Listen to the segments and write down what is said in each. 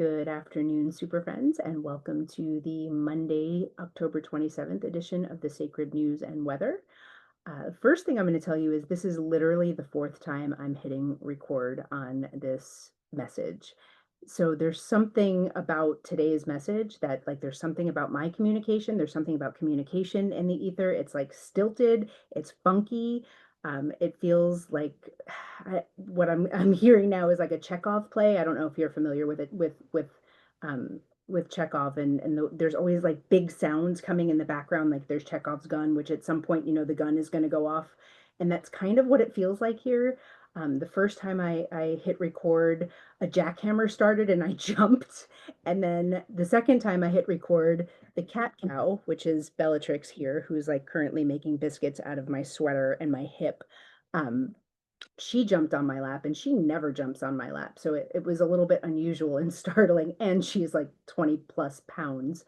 Good afternoon, super friends, and welcome to the Monday, October 27th edition of the Sacred News and Weather. First thing I'm going to tell you is this is literally the fourth time I'm hitting record on this message. So there's something about today's message that, like, there's something about my communication. There's something about communication in the ether. It's like stilted, it's funky. It feels like what I'm hearing now is like a Chekhov play. I don't know if you're familiar with it with Chekhov, and there's always like big sounds coming in the background, like there's Chekhov's gun, which at some point, the gun is going to go off. And that's kind of what it feels like here. The first time I hit record, a jackhammer started and I jumped. And then the second time I hit record, the cat cow, which is Bellatrix here, who's like currently making biscuits out of my sweater and my hip, um, she jumped on my lap and she never jumps on my lap. So it was a little bit unusual and startling. And she's like 20 plus pounds.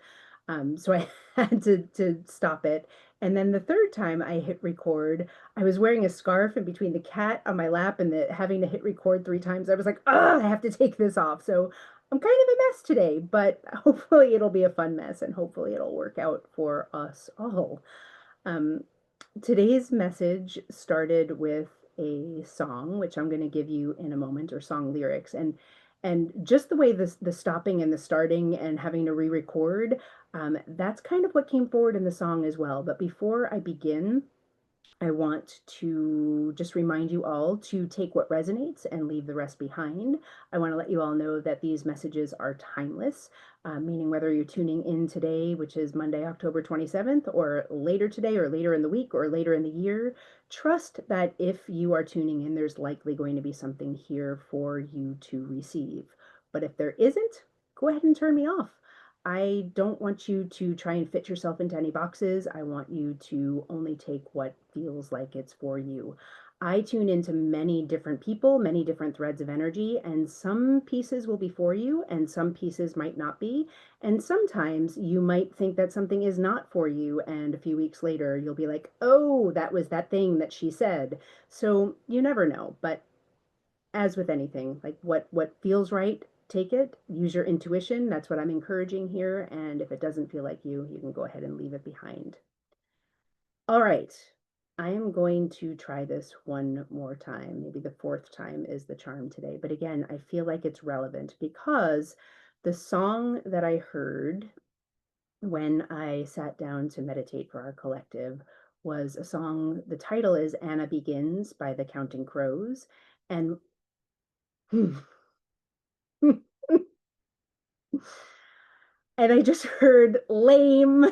So I had to stop it. And then the third time I hit record, I was wearing a scarf, and between the cat on my lap and the having to hit record three times, I was like, oh, I have to take this off. So I'm kind of a mess today, but hopefully it'll be a fun mess and hopefully it'll work out for us all. Um, Today's message started with a song, which I'm going to give you in a moment, or song lyrics, and just the way the stopping and the starting and having to re-record, that's kind of what came forward in the song as well. But before I begin, I want to just remind you all to take what resonates and leave the rest behind. I want to let you all know that these messages are timeless, meaning whether you're tuning in today, which is Monday, October 27th, or later today, or later in the week, or later in the year, trust that if you are tuning in, there's likely going to be something here for you to receive. But if there isn't, go ahead and turn me off. I don't want you to try and fit yourself into any boxes. I want you to only take what feels like it's for you. I tune into many different people, many different threads of energy, and some pieces will be for you and some pieces might not be. And sometimes you might think that something is not for you, and a few weeks later you'll be like, oh, that was that thing that she said. So you never know. But as with anything, like what feels right, take it, use your intuition. That's what I'm encouraging here. And if it doesn't feel like you can go ahead and leave it behind. All right. I am going to try this one more time. Maybe the fourth time is the charm today. But again, I feel like it's relevant because the song that I heard when I sat down to meditate for our collective was a song. The title is Anna Begins by the Counting Crows. And and I just heard lame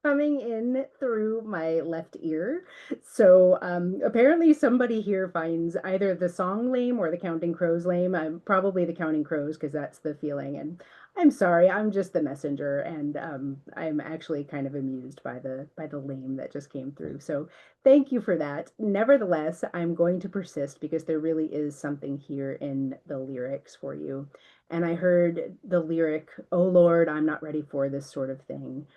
coming in through my left ear. So apparently somebody here finds either the song lame or the Counting Crows lame. I'm probably the Counting Crows because that's the feeling. And I'm sorry, I'm just the messenger, and I'm actually kind of amused by the lame that just came through. So thank you for that. Nevertheless, I'm going to persist because there really is something here in the lyrics for you. And I heard the lyric, "Oh Lord, I'm not ready for this sort of thing."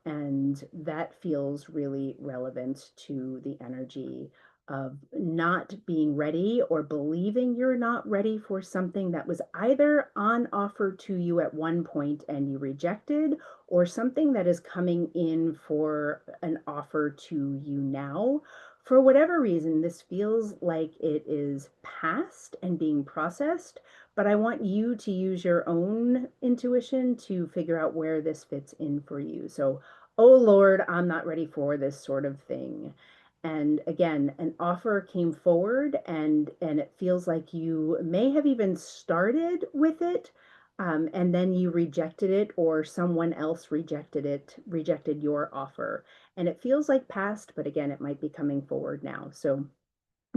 And that feels really relevant to the energy of not being ready or believing you're not ready for something that was either on offer to you at one point and you rejected, or something that is coming in for an offer to you now. For whatever reason, this feels like it is past and being processed, but I want you to use your own intuition to figure out where this fits in for you. So, oh Lord, I'm not ready for this sort of thing. And again, an offer came forward, and it feels like you may have even started with it, and then you rejected it, or someone else rejected your offer. And it feels like past, but again, it might be coming forward now. So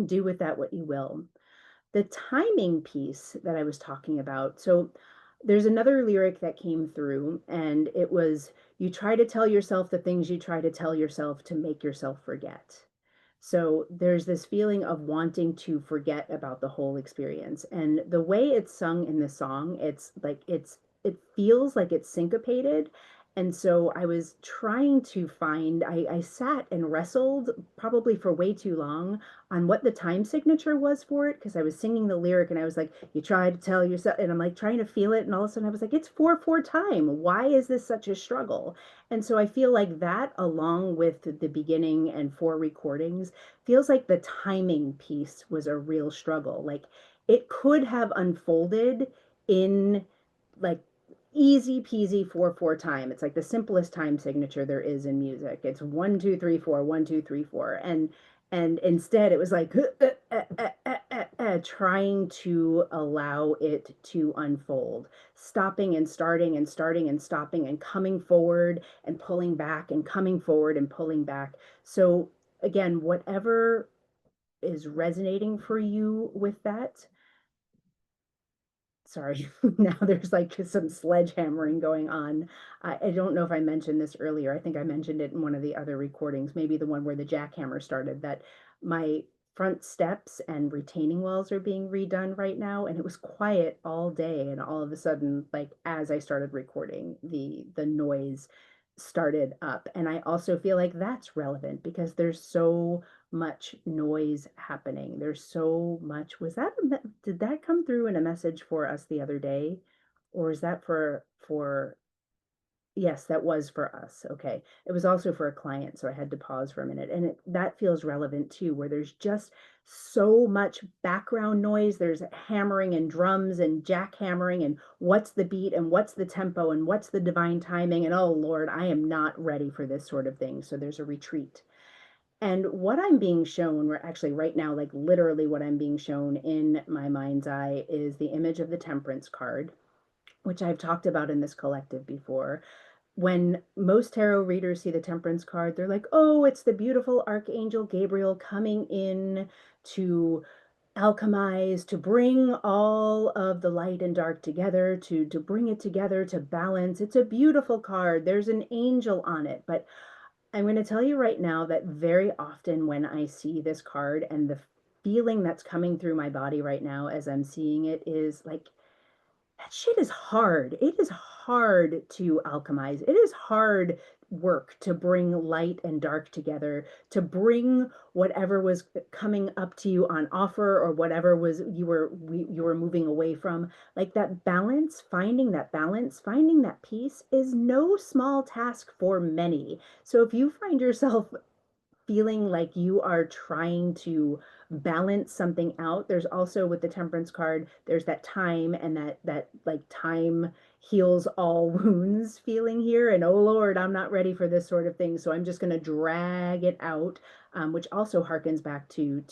do with that what you will. The timing piece that I was talking about. So there's another lyric that came through, and it was, you try to tell yourself the things you try to tell yourself to make yourself forget. So there's this feeling of wanting to forget about the whole experience. And the way it's sung in the song, it feels like it's syncopated, And so I was trying to find, I sat and wrestled probably for way too long on what the time signature was for it because I was singing the lyric and I was like, you try to tell yourself, and I'm like trying to feel it. And all of a sudden I was like, it's 4/4 time. Why is this such a struggle? And so I feel like that, along with the beginning and 4 recordings, feels like the timing piece was a real struggle. Like it could have unfolded in like easy peasy 4/4 time. It's like the simplest time signature there is in music. It's 1 2 3 4, 1 2 3 4, and instead it was like trying to allow it to unfold, stopping and starting and starting and stopping and coming forward and pulling back and coming forward and pulling back. So again, whatever is resonating for you with that, sorry, now there's like some sledgehammering going on. I don't know if I mentioned this earlier. I think I mentioned it in one of the other recordings, maybe the one where the jackhammer started, that my front steps and retaining walls are being redone right now. And it was quiet all day. And all of a sudden, like as I started recording, the noise started up. And I also feel like that's relevant because there's so much noise happening. There's so much. Did that come through in a message for us the other day? Or is that for yes, that was for us. Okay. It was also for a client, so I had to pause for a minute. And that feels relevant too, where there's just so much background noise. There's hammering and drums and jackhammering and what's the beat and what's the tempo and what's the divine timing. And oh Lord, I am not ready for this sort of thing. So there's a retreat. And what I'm being shown, actually right now, like literally what I'm being shown in my mind's eye is the image of the Temperance card, which I've talked about in this collective before. When most tarot readers see the Temperance card, they're like, oh, it's the beautiful Archangel Gabriel coming in to alchemize, to bring all of the light and dark together, to bring it together, to balance. It's a beautiful card. There's an angel on it. But I'm going to tell you right now that very often when I see this card and the feeling that's coming through my body right now as I'm seeing it is like, that shit is hard. It is hard to alchemize. It is hard work to bring light and dark together, to bring whatever was coming up to you on offer or whatever was you were moving away from. Like that balance, finding that peace is no small task for many. So if you find yourself feeling like you are trying to balance something out, there's also with the Temperance card, there's that time and that like time heals all wounds feeling here. And oh Lord, I'm not ready for this sort of thing, so I'm just going to drag it out. Which also harkens back to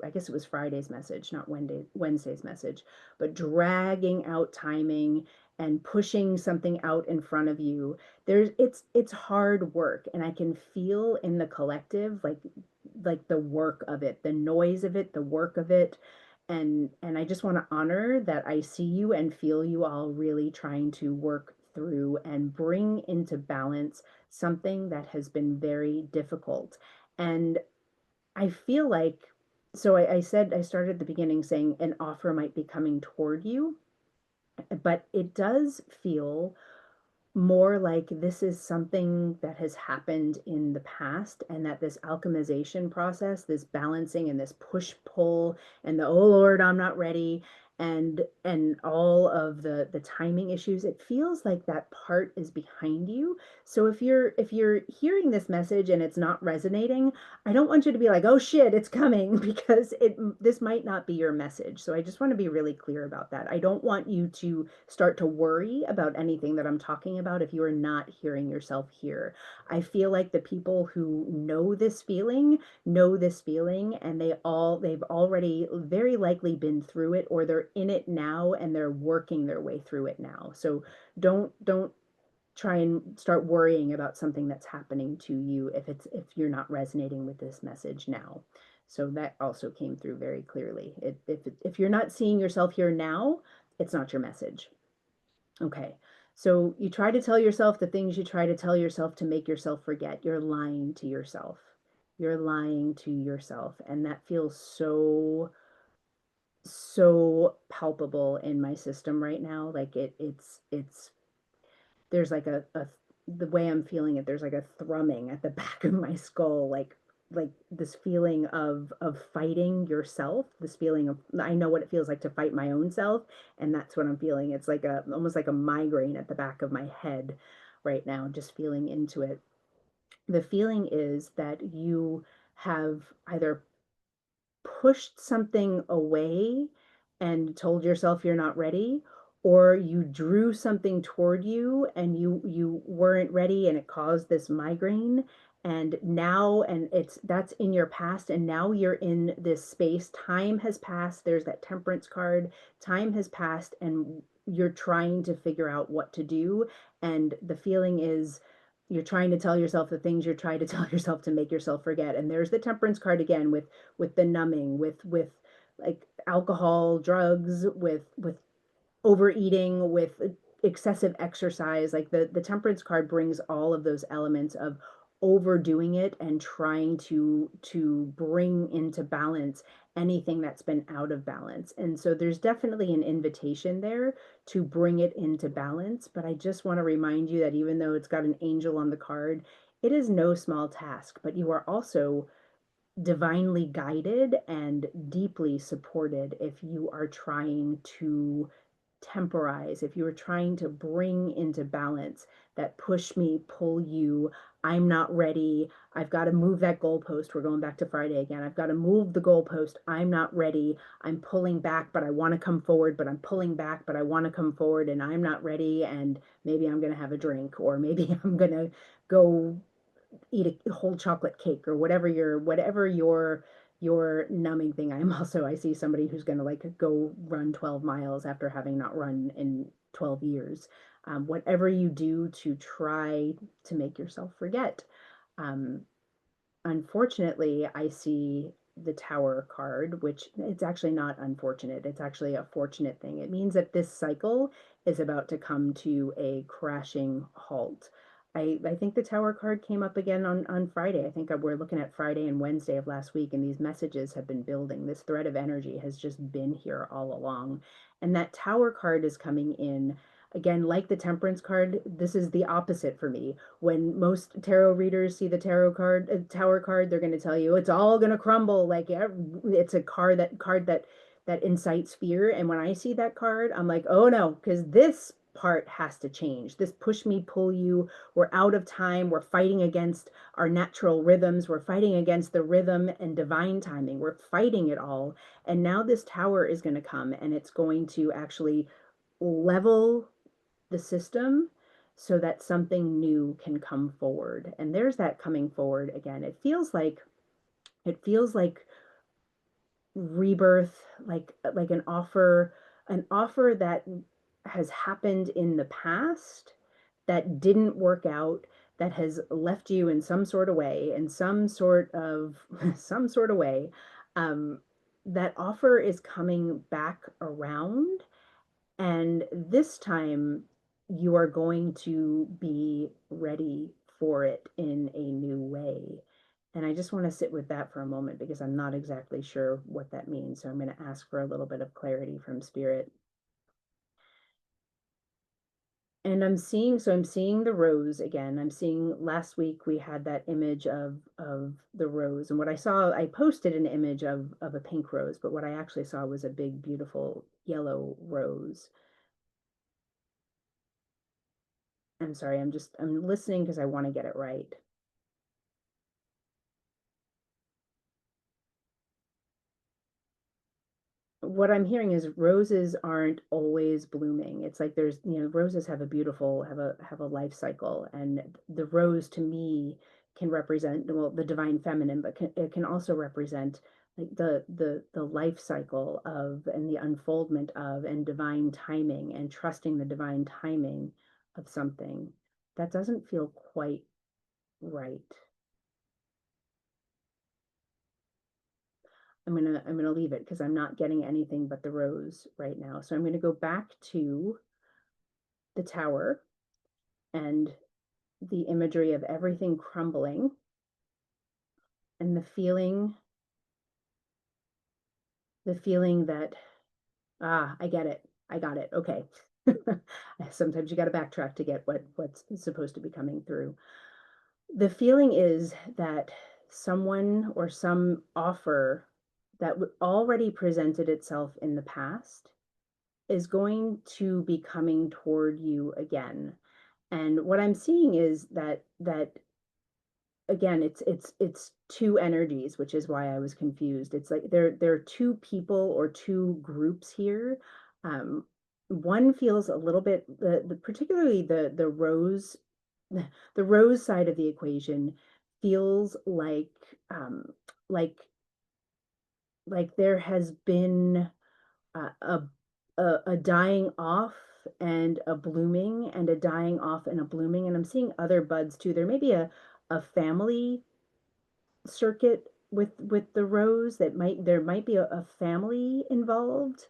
I guess it was Friday's message, not Wednesday's message, but dragging out timing and pushing something out in front of you. It's hard work, and I can feel in the collective like the work of it, the noise of it, the work of it. And I just want to honor that I see you and feel you all really trying to work through and bring into balance something that has been very difficult. And I feel like, so I said, I started at the beginning saying an offer might be coming toward you, but it does feel more like this is something that has happened in the past, and that this alchemization process, this balancing and this push pull and the oh Lord, I'm not ready, and all of the timing issues, it feels like that part is behind you. So if you're hearing this message and it's not resonating, I don't want you to be like, oh shit, it's coming, because this might not be your message. So I just want to be really clear about that. I don't want you to start to worry about anything that I'm talking about if you are not hearing yourself here. I feel like the people who know this feeling, and they've already very likely been through it, or they're in it now and they're working their way through it now. So don't try and start worrying about something that's happening to you if you're not resonating with this message now. So that also came through very clearly. If you're not seeing yourself here now, it's not your message. Okay. So you try to tell yourself the things you try to tell yourself to make yourself forget. You're lying to yourself. You're lying to yourself. And that feels so palpable in my system right now. Like it's there's like a the way I'm feeling it, there's like a thrumming at the back of my skull, like this feeling of fighting yourself, this feeling of, I know what it feels like to fight my own self, and that's what I'm feeling. It's like a almost like a migraine at the back of my head right now, just feeling into it. The feeling is that you have either pushed something away and told yourself you're not ready, or you drew something toward you and you weren't ready and it caused this migraine, and now, and it's that's in your past, and now you're in this space. Time has passed. There's that temperance card. Time has passed and you're trying to figure out what to do, and the feeling is you're trying to tell yourself the things you're trying to tell yourself to make yourself forget. And there's the temperance card again, with the numbing, with like alcohol, drugs, with overeating, with excessive exercise. Like the temperance card brings all of those elements of overdoing it and trying to bring into balance anything that's been out of balance. And so there's definitely an invitation there to bring it into balance. But I just want to remind you that even though it's got an angel on the card, it is no small task, but you are also divinely guided and deeply supported if you are trying to temporize, if you are trying to bring into balance that push me, pull you, I'm not ready, I've got to move that goalpost. We're going back to Friday again. I've got to move the goalpost. I'm not ready. I'm pulling back, but I want to come forward, but I'm pulling back, but I want to come forward, and I'm not ready. And maybe I'm going to have a drink, or maybe I'm going to go eat a whole chocolate cake, or whatever your numbing thing. I see somebody who's going to like go run 12 miles after having not run in 12 years. Whatever you do to try to make yourself forget. um, Unfortunately, I see the Tower card, which it's actually not unfortunate. It's actually a fortunate thing. It means that this cycle is about to come to a crashing halt. I think the Tower card came up again on Friday. I think we're looking at Friday and Wednesday of last week, and these messages have been building. This thread of energy has just been here all along. And that Tower card is coming in again, like the Temperance card. This is the opposite for me. When most tarot readers see the tarot card, tower card, they're going to tell you it's all going to crumble. Like it's a card that incites fear. And when I see that card, I'm like, oh no, because this part has to change. This push me, pull you. We're out of time. We're fighting against our natural rhythms. We're fighting against the rhythm and divine timing. We're fighting it all. And now this tower is going to come and it's going to actually level the system so that something new can come forward. And there's that coming forward again. It feels like rebirth, like an offer that has happened in the past that didn't work out, that has left you in some sort of way, in some sort of some sort of way. um, that offer is coming back around, and this time you are going to be ready for it in a new way. And I just want to sit with that for a moment because I'm not exactly sure what that means. So I'm going to ask for a little bit of clarity from spirit. And I'm seeing the rose again. I'm seeing, last week we had that image of the rose. And what I saw, I posted an image of a pink rose, but what I actually saw was a big, beautiful yellow rose. I'm sorry, I'm listening because I want to get it right. What I'm hearing is roses aren't always blooming. It's like roses have a beautiful, have a life cycle, and the rose to me can represent, well, the divine feminine, but it can also represent like the life cycle of, and the unfoldment of, and divine timing, and trusting the divine timing of something. That doesn't feel quite right. I'm gonna leave it because I'm not getting anything but the rose right now. So I'm gonna go back to the tower and the imagery of everything crumbling, and the feeling that, I get it. I got it. Okay. Sometimes you got to backtrack to get what's supposed to be coming through. The feeling is that someone or some offer that already presented itself in the past is going to be coming toward you again. And what I'm seeing is that again, it's two energies, which is why I was confused. It's like there are two people or two groups here. Um, one feels a little bit particularly the rose the rose side of the equation feels um like there has been a a, a dying off and a blooming and a dying off and a blooming, and I'm seeing other buds too. There may be a family circuit with the rose that might there might be a family involved,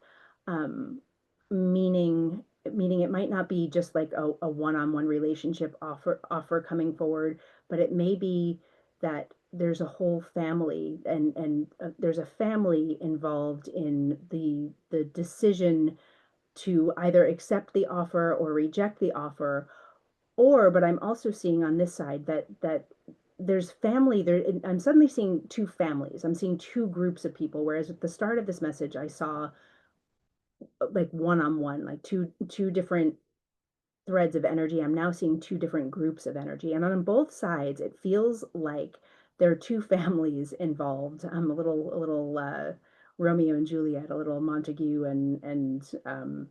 um, meaning it might not be just like a one-on-one relationship offer coming forward, but it may be that there's a whole family and there's a family involved in the decision to either accept the offer or reject the offer, or, but I'm also seeing on this side that there's family there. I'm suddenly seeing two families. I'm seeing two groups of people. Whereas at the start of this message, I saw like one-on-one, like two different threads of energy. I'm now seeing two different groups of energy. And on both sides, it feels like there are two families involved. I'm a little Romeo and Juliet, a little Montague and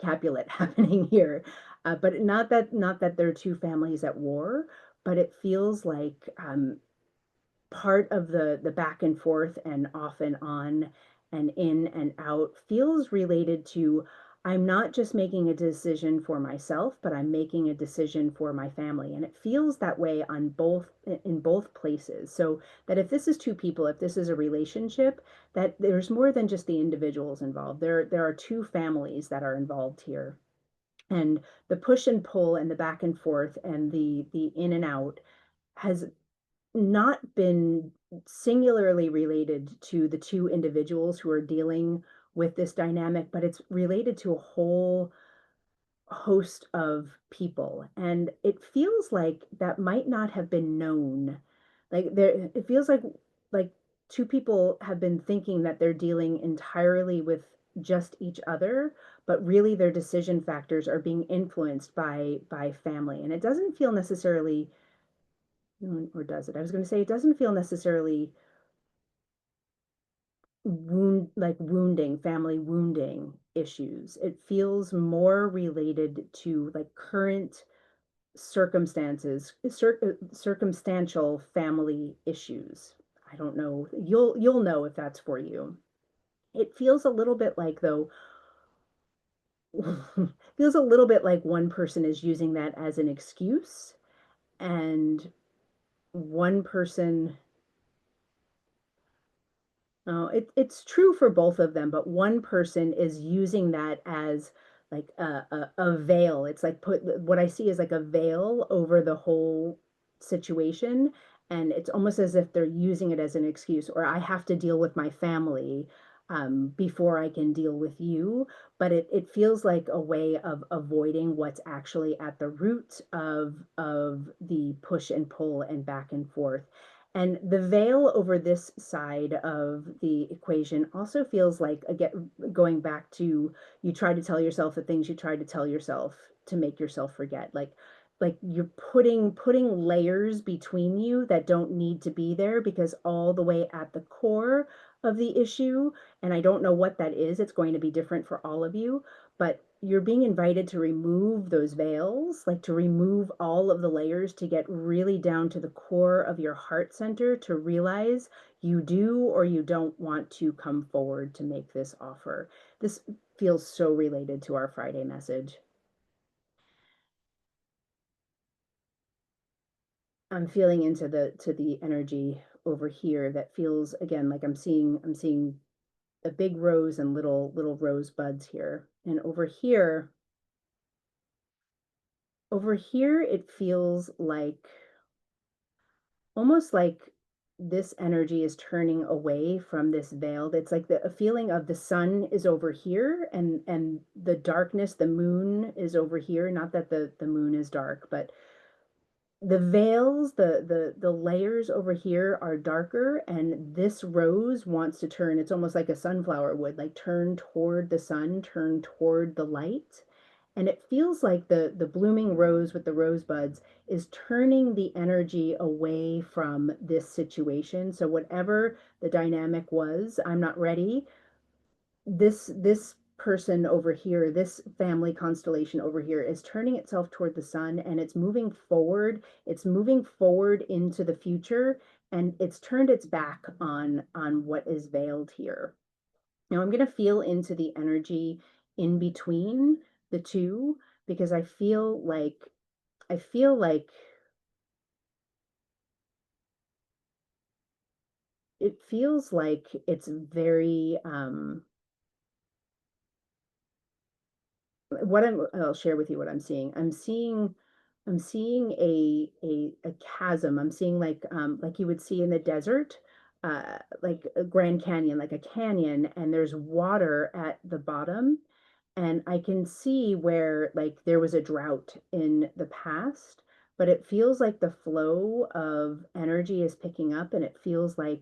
Capulet happening here. But not that there are two families at war, but it feels like part of the back and forth and off and on and in and out feels related to I'm not just making a decision for myself, but I'm making a decision for my family. And it feels that way on both in both places. So that if this is two people, if this is a relationship, that there's more than just the individuals involved. There are two families that are involved here. And the push and pull and the back and forth and the in and out has not been singularly related to the two individuals who are dealing with this dynamic, but it's related to a whole host of people. And it feels like that might not have been known. Like there, it feels like two people have been thinking that they're dealing entirely with just each other, but really their decision factors are being influenced by family. And it doesn't feel necessarily, or does it? I was going to say it doesn't feel necessarily wounding, family wounding issues. It feels more related to like current circumstances, circumstantial family issues. I don't know. You'll know if that's for you. It feels a little bit like though feels a little bit like one person is using that as an excuse and one person it's true for both of them, but one person is using that as like a veil. It's like put what I see is like a veil over the whole situation, and it's almost as if they're using it as an excuse, or I have to deal with my family before I can deal with you. But it feels like a way of avoiding what's actually at the root of the push and pull and back and forth. And the veil over this side of the equation also feels like, again, going back to you try to tell yourself the things you try to tell yourself to make yourself forget. Like you're putting layers between you that don't need to be there because all the way at the core of the issue, and I don't know what that is, it's going to be different for all of you, but you're being invited to remove those veils, like to remove all of the layers to get really down to the core of your heart center to realize you do or you don't want to come forward to make this offer. This feels so related to our Friday message. I'm feeling into the energy over here that feels again like I'm seeing a big rose and little rose buds here. And over here it feels like almost like this energy is turning away from this veiled. It's like a feeling of the sun is over here, and the darkness, the moon is over here. Not that the moon is dark, but the veils, the layers over here are darker, and this rose wants to turn. It's almost like a sunflower would, like, turn toward the sun, turn toward the light. And it feels like the blooming rose with the rosebuds is turning the energy away from this situation. So whatever the dynamic was, I'm not ready. This person over here, this family constellation over here, is turning itself toward the sun, and it's moving forward. It's moving forward into the future, and it's turned its back on what is veiled here. Now I'm going to feel into the energy in between the two, because I feel like it feels like it's very I'll share with you what I'm seeing. I'm seeing a chasm. I'm seeing like you would see in the desert, like a Grand Canyon, like a canyon, and there's water at the bottom. And I can see where, like, there was a drought in the past, but it feels like the flow of energy is picking up, and it feels like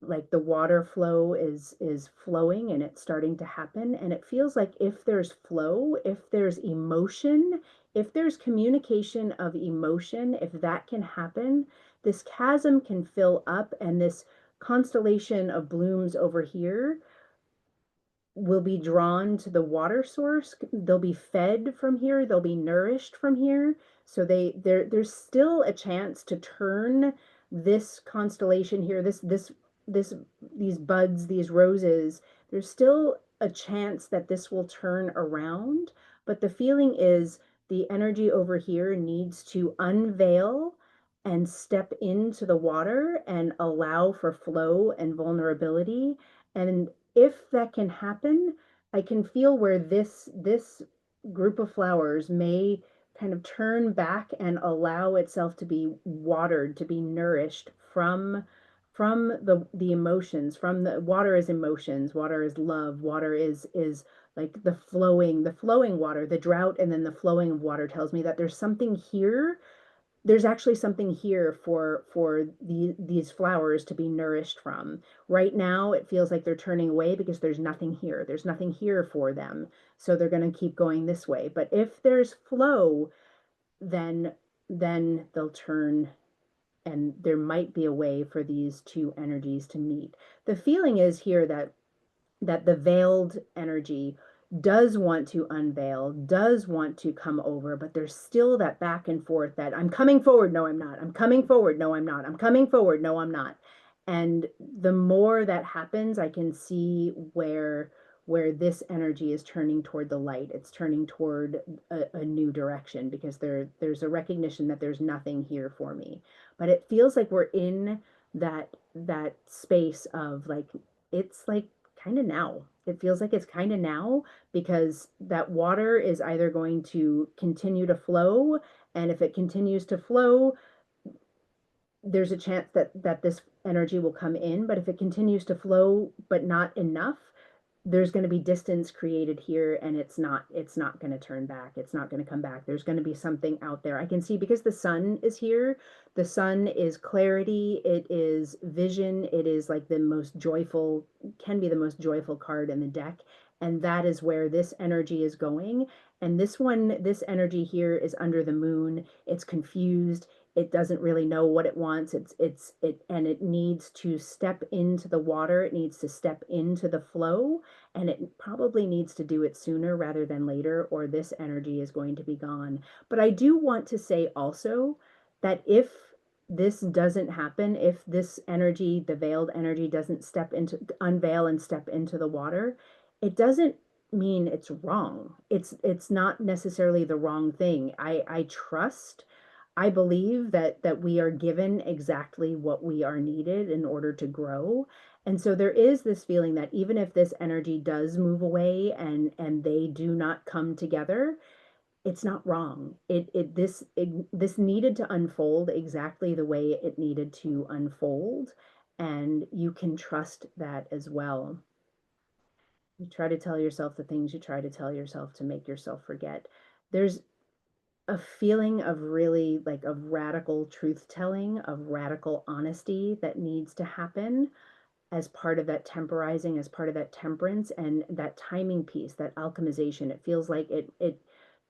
the water flow is flowing, and it's starting to happen. And it feels like if there's flow, if there's emotion, if there's communication of emotion, if that can happen, this chasm can fill up, and this constellation of blooms over here will be drawn to the water source. They'll be fed from here. They'll be nourished from here. So there's still a chance to turn this constellation here, this these buds, these roses. There's still a chance that this will turn around, but the feeling is the energy over here needs to unveil and step into the water and allow for flow and vulnerability. And if that can happen, I can feel where this group of flowers may kind of turn back and allow itself to be watered, to be nourished from the emotions. From the water is emotions, water is love, water is like the flowing water. The drought and then the flowing of water tells me that there's actually something here for these flowers to be nourished from. Right now, it feels like they're turning away because there's nothing here. There's nothing here for them. So they're going to keep going this way. But if there's flow, then they'll turn, and there might be a way for these two energies to meet. The feeling is here that the veiled energy does want to unveil, does want to come over, but there's still that back and forth, that I'm coming forward, no, I'm not. I'm coming forward, no, I'm not. I'm coming forward, no, I'm not. And the more that happens, I can see where this energy is turning toward the light. It's turning toward a new direction, because there's a recognition that there's nothing here for me. But it feels like we're in that space of, like, it's like kind of now. It feels like it's kind of now, because that water is either going to continue to flow, and if it continues to flow, there's a chance that this energy will come in. But if it continues to flow but not enough, there's going to be distance created here, and it's not going to turn back. It's not going to come back. There's going to be something out there. I can see, because the sun is here. The sun is clarity, it is vision, it is like the most joyful, can be the most joyful card in the deck. And that is where this energy is going. And this energy here is under the moon. It's confused. It doesn't really know what it wants. And it needs to step into the water. It needs to step into the flow, and it probably needs to do it sooner rather than later, or this energy is going to be gone. But I do want to say also that if this doesn't happen, if this energy, the veiled energy, doesn't unveil and step into the water, it doesn't mean it's wrong. It's not necessarily the wrong thing. I believe that we are given exactly what we are needed in order to grow. And so there is this feeling that even if this energy does move away, and they do not come together, it's not wrong. This needed to unfold exactly the way it needed to unfold, and you can trust that as well. You try to tell yourself the things you try to tell yourself to make yourself forget. There's a feeling of really like of radical truth telling, of radical honesty that needs to happen as part of that temporizing, as part of that temperance and that timing piece, that alchemization. It feels like it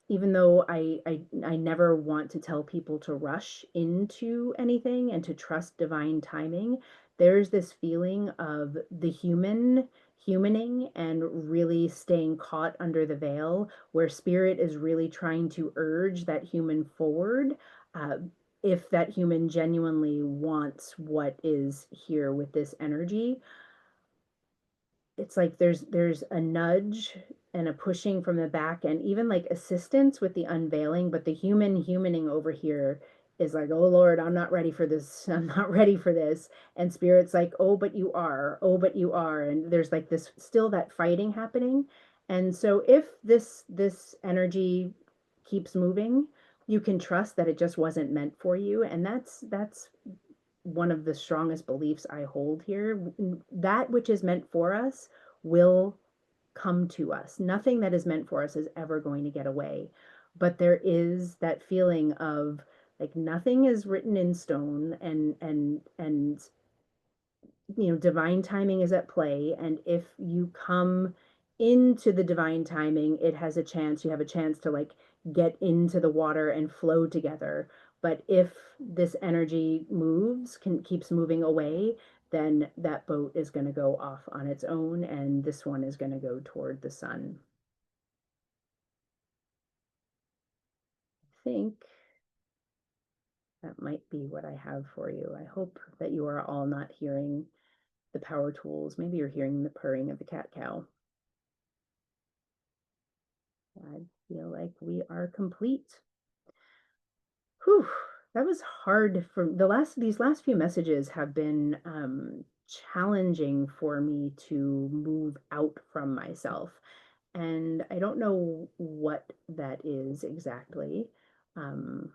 even though I never want to tell people to rush into anything and to trust divine timing, there's this feeling of the humaning and really staying caught under the veil, where spirit is really trying to urge that human forward. Uh, if that human genuinely wants what is here with this energy, it's like there's a nudge and a pushing from the back and even like assistance with the unveiling, but the humaning over here is like, oh Lord, I'm not ready for this. I'm not ready for this. And spirit's like, oh, but you are. Oh, but you are. And there's like this still that fighting happening. And so if this energy keeps moving, you can trust that it just wasn't meant for you. And that's one of the strongest beliefs I hold here. That which is meant for us will come to us. Nothing that is meant for us is ever going to get away. But there is that feeling of like nothing is written in stone, and divine timing is at play, and if you come into the divine timing, it has a chance, you have a chance to like get into the water and flow together. But if this energy keeps moving away, then that boat is going to go off on its own, and this one is going to go toward the sun. I think that might be what I have for you. I hope that you are all not hearing the power tools. Maybe you're hearing the purring of the cat cow. I feel like we are complete. Whew, that was hard for these last few messages have been challenging for me to move out from myself. And I don't know what that is exactly. Um,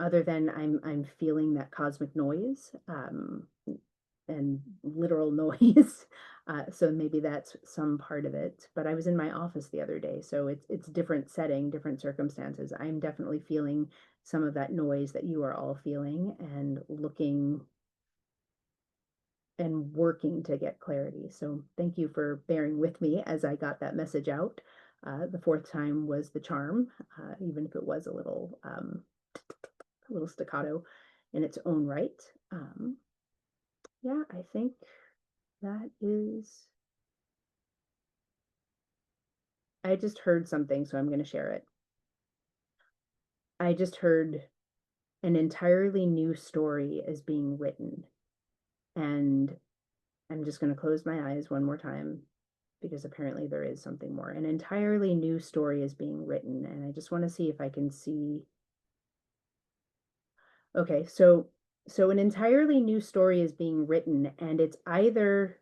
Other than I'm feeling that cosmic noise, and literal noise. So maybe that's some part of it. But I was in my office the other day, so it's different setting, different circumstances. I'm definitely feeling some of that noise that you are all feeling, and looking and working to get clarity. So thank you for bearing with me as I got that message out. The fourth time was the charm, even if it was a little staccato in its own right. Yeah, I think that is. I just heard something, so I'm going to share it. I just heard an entirely new story is being written. And I'm just going to close my eyes one more time because apparently there is something more. An entirely new story is being written. And I just want to see if I can see. Okay, so an entirely new story is being written, and it's either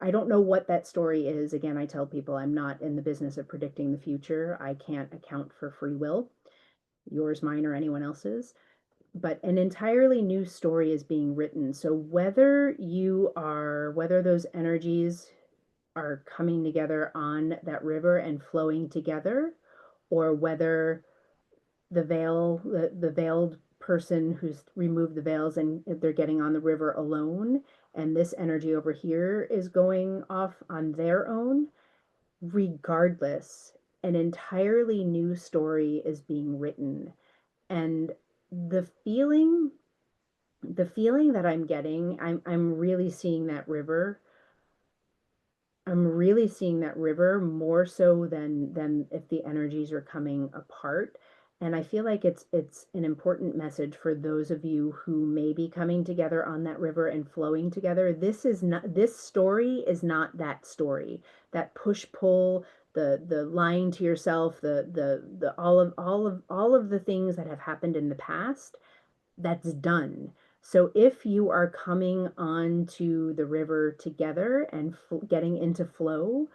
I don't know what that story is. Again, I tell people I'm not in the business of predicting the future. I can't account for free will, yours, mine, or anyone else's. But an entirely new story is being written. So whether those energies are coming together on that river and flowing together, or whether the veiled person who's removed the veils and they're getting on the river alone, and this energy over here is going off on their own, regardless, an entirely new story is being written. And the feeling the feeling that I'm getting, I'm really seeing that river. I'm really seeing that river more so than if the energies are coming apart. And I feel like it's an important message for those of you who may be coming together on that river and flowing together. This story is not that story. That push pull, the lying to yourself, the all of the things that have happened in the past, that's done. So if you are coming onto the river together and getting into flow,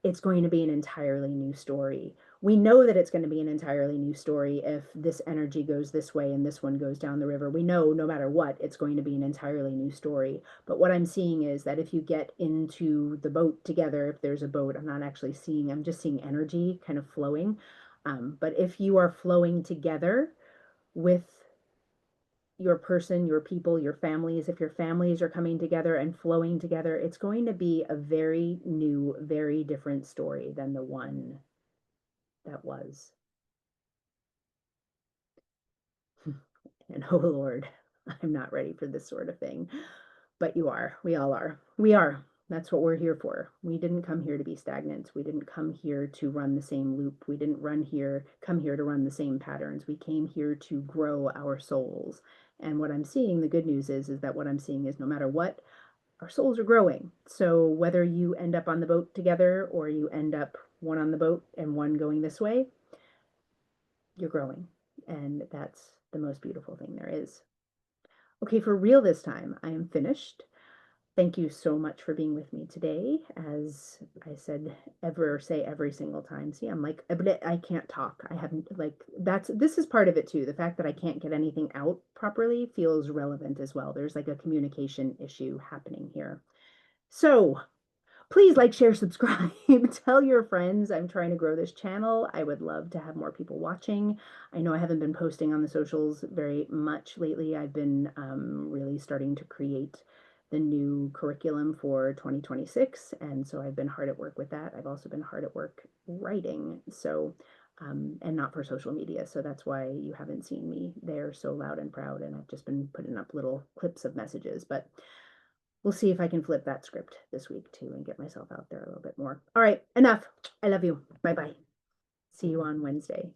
it's going to be an entirely new story. We know that it's going to be an entirely new story if this energy goes this way and this one goes down the river. We know no matter what, it's going to be an entirely new story. But what I'm seeing is that if you get into the boat together, if there's a boat, I'm not actually seeing, I'm just seeing energy kind of flowing. But if you are flowing together with your person, your people, your families, if your families are coming together and flowing together, it's going to be a very new, very different story than the one that was. And oh Lord, I'm not ready for this sort of thing. But you are. We all are. We are. That's what we're here for. We didn't come here to be stagnant. We didn't come here to run the same loop. We didn't come here to run the same patterns. We came here to grow our souls. And what I'm seeing, the good news is that what I'm seeing is no matter what, our souls are growing. So whether you end up on the boat together or you end up one on the boat and one going this way, you're growing. And that's the most beautiful thing there is. Okay, for real this time, I am finished. Thank you so much for being with me today. As I said, say every single time. See, I'm like, but I can't talk. I haven't like this is part of it too. The fact that I can't get anything out properly feels relevant as well. There's like a communication issue happening here. So please like, share, subscribe, tell your friends. I'm trying to grow this channel. I would love to have more people watching. I know I haven't been posting on the socials very much lately. I've been really starting to create the new curriculum for 2026. And so I've been hard at work with that. I've also been hard at work writing. So, and not for social media. So that's why you haven't seen me there so loud and proud. And I've just been putting up little clips of messages. But we'll see if I can flip that script this week too and get myself out there a little bit more. All right, enough. I love you. Bye bye. See you on Wednesday.